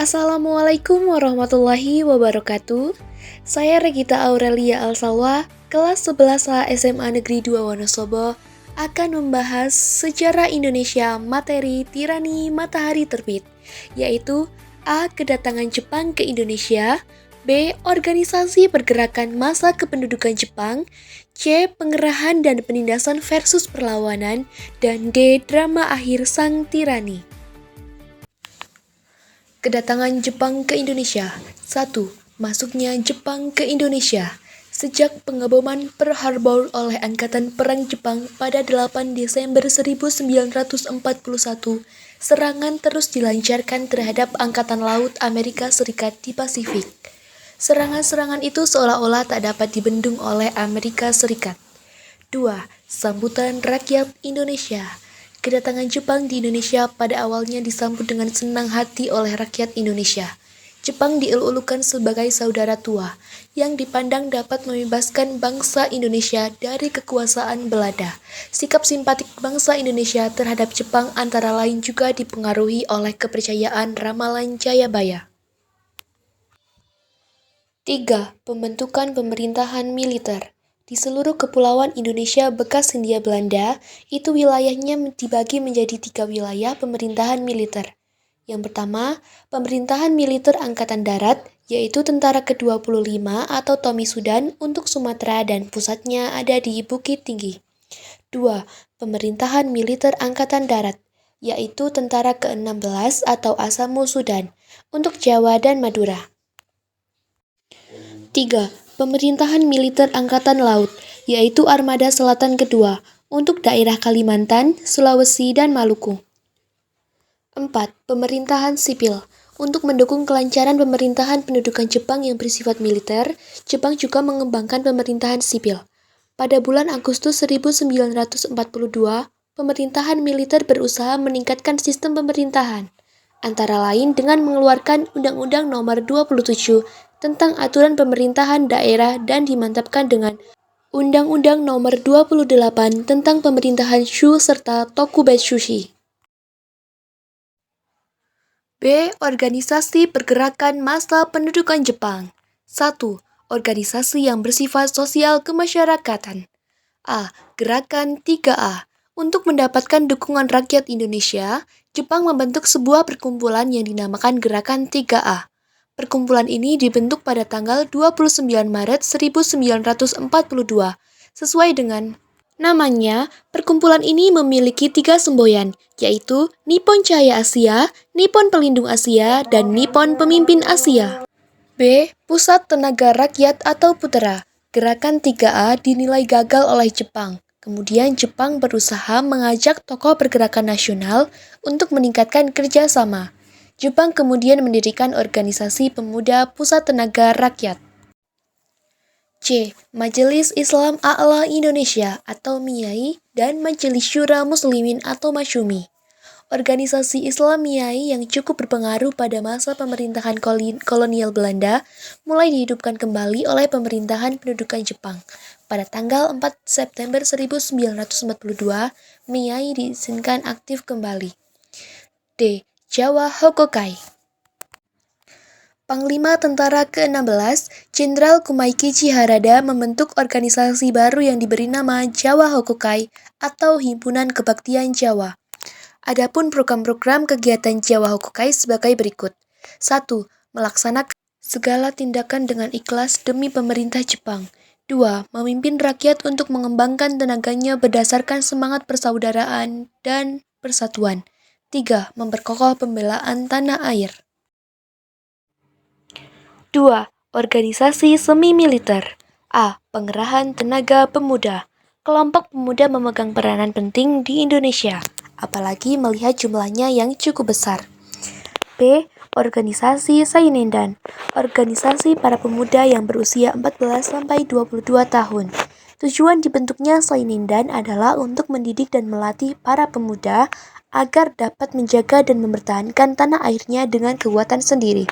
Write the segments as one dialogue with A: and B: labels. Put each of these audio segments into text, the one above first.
A: Assalamualaikum warahmatullahi wabarakatuh. Saya Regita Aurelia Alsalwa, kelas 11A SMA Negeri 2 Wonosobo, akan membahas sejarah Indonesia materi tirani matahari terbit, yaitu A. Kedatangan Jepang ke Indonesia, B. Organisasi pergerakan massa kependudukan Jepang, C. Pengerahan dan penindasan versus perlawanan, dan D. Drama akhir sang tirani. Kedatangan Jepang ke Indonesia. 1. Masuknya Jepang ke Indonesia. Sejak pengeboman Pearl Harbor oleh Angkatan Perang Jepang pada 8 Desember 1941, serangan terus dilancarkan terhadap Angkatan Laut Amerika Serikat di Pasifik. Serangan-serangan itu seolah-olah tak dapat dibendung oleh Amerika Serikat. 2. Sambutan rakyat Indonesia. Kedatangan Jepang di Indonesia pada awalnya disambut dengan senang hati oleh rakyat Indonesia. Jepang dielulukan sebagai saudara tua, yang dipandang dapat membebaskan bangsa Indonesia dari kekuasaan Belanda. Sikap simpatik bangsa Indonesia terhadap Jepang antara lain juga dipengaruhi oleh kepercayaan ramalan Jayabaya. 3. Pembentukan pemerintahan militer. Di seluruh kepulauan Indonesia bekas Hindia Belanda, itu wilayahnya dibagi menjadi 3 wilayah pemerintahan militer. Yang pertama, pemerintahan militer Angkatan Darat, yaitu Tentara ke-25 atau Tommy Sudan untuk Sumatera dan pusatnya ada di Bukit Tinggi. 2. Pemerintahan militer Angkatan Darat, yaitu Tentara ke-16 atau Asamu Sudan untuk Jawa dan Madura. 3. Pemerintahan militer Angkatan Laut, yaitu Armada Selatan Kedua, untuk daerah Kalimantan, Sulawesi, dan Maluku. 4. Pemerintahan sipil. Untuk mendukung kelancaran pemerintahan pendudukan Jepang yang bersifat militer, Jepang juga mengembangkan pemerintahan sipil. Pada bulan Agustus 1942, pemerintahan militer berusaha meningkatkan sistem pemerintahan, antara lain dengan mengeluarkan Undang-Undang Nomor 27 tentang aturan pemerintahan daerah dan dimantapkan dengan Undang-Undang Nomor 28 tentang pemerintahan Shu serta Tokubetsushi. B. Organisasi pergerakan massa pendudukan Jepang. 1. Organisasi yang bersifat sosial kemasyarakatan. A. Gerakan 3A. Untuk mendapatkan dukungan rakyat Indonesia, Jepang membentuk sebuah perkumpulan yang dinamakan Gerakan 3A. Perkumpulan ini dibentuk pada tanggal 29 Maret 1942. Sesuai dengan namanya, perkumpulan ini memiliki 3 semboyan, yaitu Nippon Cahaya Asia, Nippon Pelindung Asia, dan Nippon Pemimpin Asia. B. Pusat Tenaga Rakyat atau Putera. Gerakan 3A dinilai gagal oleh Jepang. Kemudian Jepang berusaha mengajak tokoh pergerakan nasional untuk meningkatkan kerjasama. Jepang kemudian mendirikan organisasi pemuda Pusat Tenaga Rakyat. C. Majelis Islam A'la Indonesia atau MIAI dan Majelis Syura Muslimin atau Masyumi. Organisasi Islam MIAI yang cukup berpengaruh pada masa pemerintahan kolonial Belanda mulai dihidupkan kembali oleh pemerintahan pendudukan Jepang. Pada tanggal 4 September 1942, MIAI diizinkan aktif kembali. D. Jawa Hokokai. Panglima Tentara ke-16, Jenderal Kumaiki Chiharada membentuk organisasi baru yang diberi nama Jawa Hokokai atau Himpunan Kebaktian Jawa. Adapun program-program kegiatan Jawa Hokokai sebagai berikut. 1. Melaksanakan segala tindakan dengan ikhlas demi pemerintah Jepang. 2. Memimpin rakyat untuk mengembangkan tenaganya berdasarkan semangat persaudaraan dan persatuan. 3. Memperkokoh pembelaan tanah air. 2. Organisasi semi-militer. A. Pengerahan tenaga pemuda. Kelompok pemuda memegang peranan penting di Indonesia, apalagi melihat jumlahnya yang cukup besar. B. Organisasi Sainendan. Organisasi para pemuda yang berusia 14-22 tahun. Tujuan dibentuknya Sainendan adalah untuk mendidik dan melatih para pemuda agar dapat menjaga dan mempertahankan tanah airnya dengan kekuatan sendiri.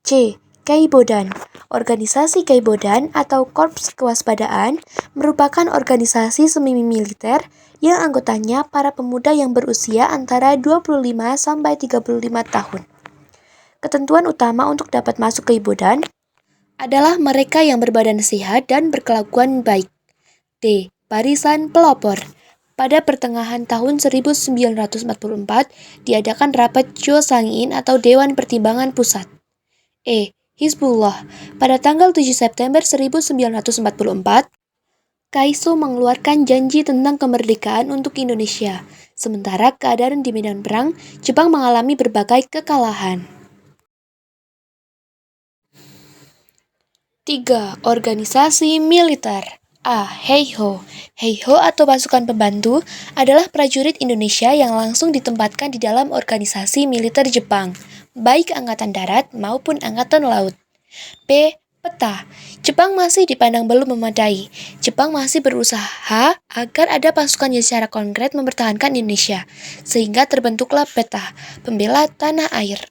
A: C. Kaibodan. Organisasi Kaibodan atau Korps Kewaspadaan merupakan organisasi semi-militer yang anggotanya para pemuda yang berusia antara 25-35 tahun. Ketentuan utama untuk dapat masuk ke Ibodan adalah mereka yang berbadan sehat dan berkelakuan baik. D. Barisan pelopor. Pada pertengahan tahun 1944, diadakan rapat Josangiin atau Dewan Pertimbangan Pusat. E. Hizbullah. Pada tanggal 7 September 1944, Kaiso mengeluarkan janji tentang kemerdekaan untuk Indonesia. Sementara keadaan di medan perang, Jepang mengalami berbagai kekalahan. 3. Organisasi militer. A. Heiho. Heiho atau pasukan pembantu adalah prajurit Indonesia yang langsung ditempatkan di dalam organisasi militer Jepang, baik Angkatan Darat maupun Angkatan Laut. B. Peta. Jepang masih dipandang belum memadai. Jepang masih berusaha agar ada pasukan yang secara konkret mempertahankan Indonesia, sehingga terbentuklah peta, pembela tanah air.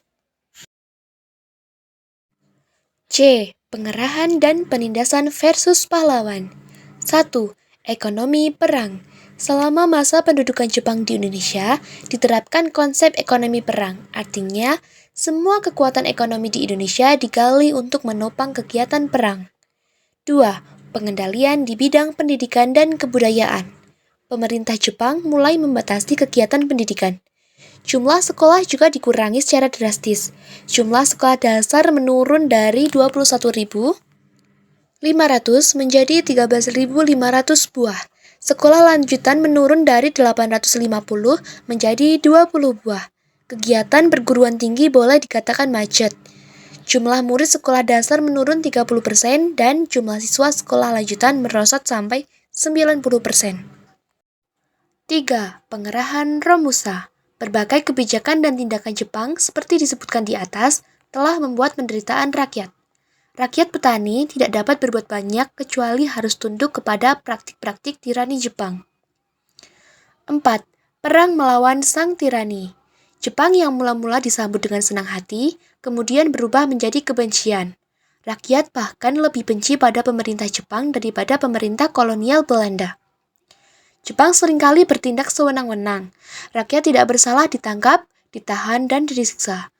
A: C. Pengerahan dan penindasan versus pahlawan. 1. Ekonomi perang. Selama masa pendudukan Jepang di Indonesia, diterapkan konsep ekonomi perang. Artinya, semua kekuatan ekonomi di Indonesia digali untuk menopang kegiatan perang. 2. Pengendalian di bidang pendidikan dan kebudayaan. Pemerintah Jepang mulai membatasi kegiatan pendidikan. Jumlah sekolah juga dikurangi secara drastis. Jumlah sekolah dasar menurun dari 21.500 menjadi 13.500 buah. Sekolah lanjutan menurun dari 850 menjadi 20 buah. Kegiatan perguruan tinggi boleh dikatakan macet. Jumlah murid sekolah dasar menurun 30% dan jumlah siswa sekolah lanjutan merosot sampai 90%. 3. Pengerahan Romusa. Berbagai kebijakan dan tindakan Jepang seperti disebutkan di atas telah membuat penderitaan rakyat. Rakyat petani tidak dapat berbuat banyak kecuali harus tunduk kepada praktik-praktik tirani Jepang. 4. Perang melawan sang tirani. Jepang yang mula-mula disambut dengan senang hati, kemudian berubah menjadi kebencian. Rakyat bahkan lebih benci pada pemerintah Jepang daripada pemerintah kolonial Belanda. Jepang seringkali bertindak sewenang-wenang. Rakyat tidak bersalah ditangkap, ditahan, dan disiksa.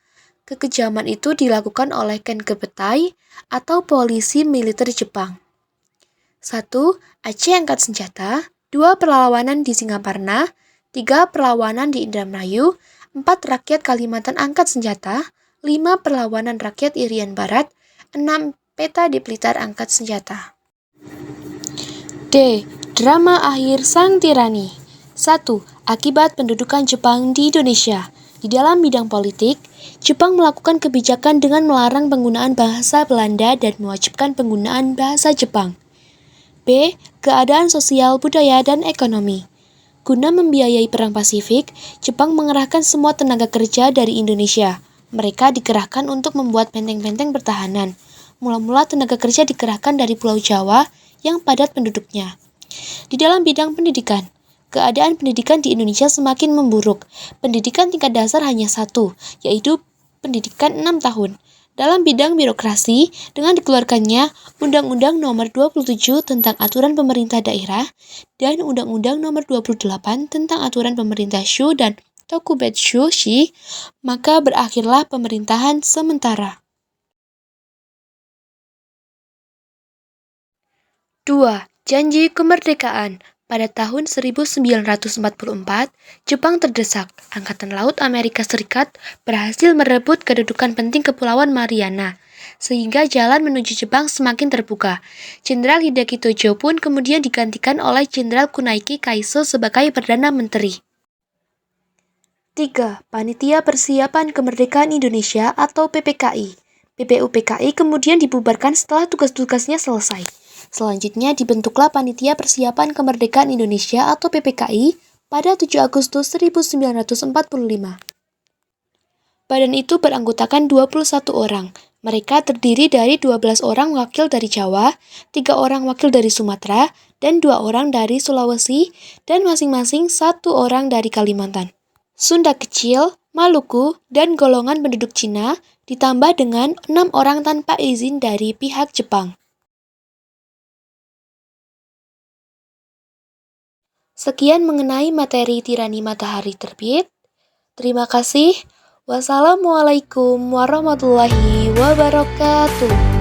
A: Kekejaman itu dilakukan oleh Kenkebetai atau polisi militer Jepang. 1. Aceh angkat senjata. 2. Perlawanan di Singaparna. 3. Perlawanan di Indramayu. 4. Rakyat Kalimantan angkat senjata. 5. Perlawanan rakyat Irian Barat. 6. Peta di Blitar angkat senjata. D. Drama akhir sang tirani. 1. Akibat pendudukan Jepang di Indonesia. Di dalam bidang politik, Jepang melakukan kebijakan dengan melarang penggunaan bahasa Belanda dan mewajibkan penggunaan bahasa Jepang. B. Keadaan sosial, budaya, dan ekonomi. Guna membiayai Perang Pasifik, Jepang mengerahkan semua tenaga kerja dari Indonesia. Mereka dikerahkan untuk membuat benteng-benteng pertahanan. Mula-mula tenaga kerja dikerahkan dari Pulau Jawa yang padat penduduknya. Di dalam bidang pendidikan, keadaan pendidikan di Indonesia semakin memburuk. Pendidikan tingkat dasar hanya satu, yaitu pendidikan 6 tahun. Dalam bidang birokrasi, dengan dikeluarkannya Undang-Undang Nomor 27 tentang Aturan Pemerintah Daerah dan Undang-Undang Nomor 28 tentang Aturan Pemerintah Shu dan Tokubetsu Shi, maka berakhirlah pemerintahan sementara. 2. Janji kemerdekaan. Pada tahun 1944, Jepang terdesak. Angkatan Laut Amerika Serikat berhasil merebut kedudukan penting Kepulauan Mariana, sehingga jalan menuju Jepang semakin terbuka. Jenderal Hideki Tojo pun kemudian digantikan oleh Jenderal Kunaiki Kaiso sebagai Perdana Menteri. 3. Panitia Persiapan Kemerdekaan Indonesia atau PPKI. PPUPKI kemudian dibubarkan setelah tugas-tugasnya selesai. Selanjutnya dibentuklah Panitia Persiapan Kemerdekaan Indonesia atau PPKI pada 7 Agustus 1945. Badan itu beranggotakan 21 orang. Mereka terdiri dari 12 orang wakil dari Jawa, 3 orang wakil dari Sumatera, dan 2 orang dari Sulawesi, dan masing-masing 1 orang dari Kalimantan. Sunda Kecil, Maluku, dan golongan penduduk Cina ditambah dengan 6 orang tanpa izin dari pihak Jepang. Sekian mengenai materi Tirani Matahari Terbit. Terima kasih. Wassalamualaikum warahmatullahi wabarakatuh.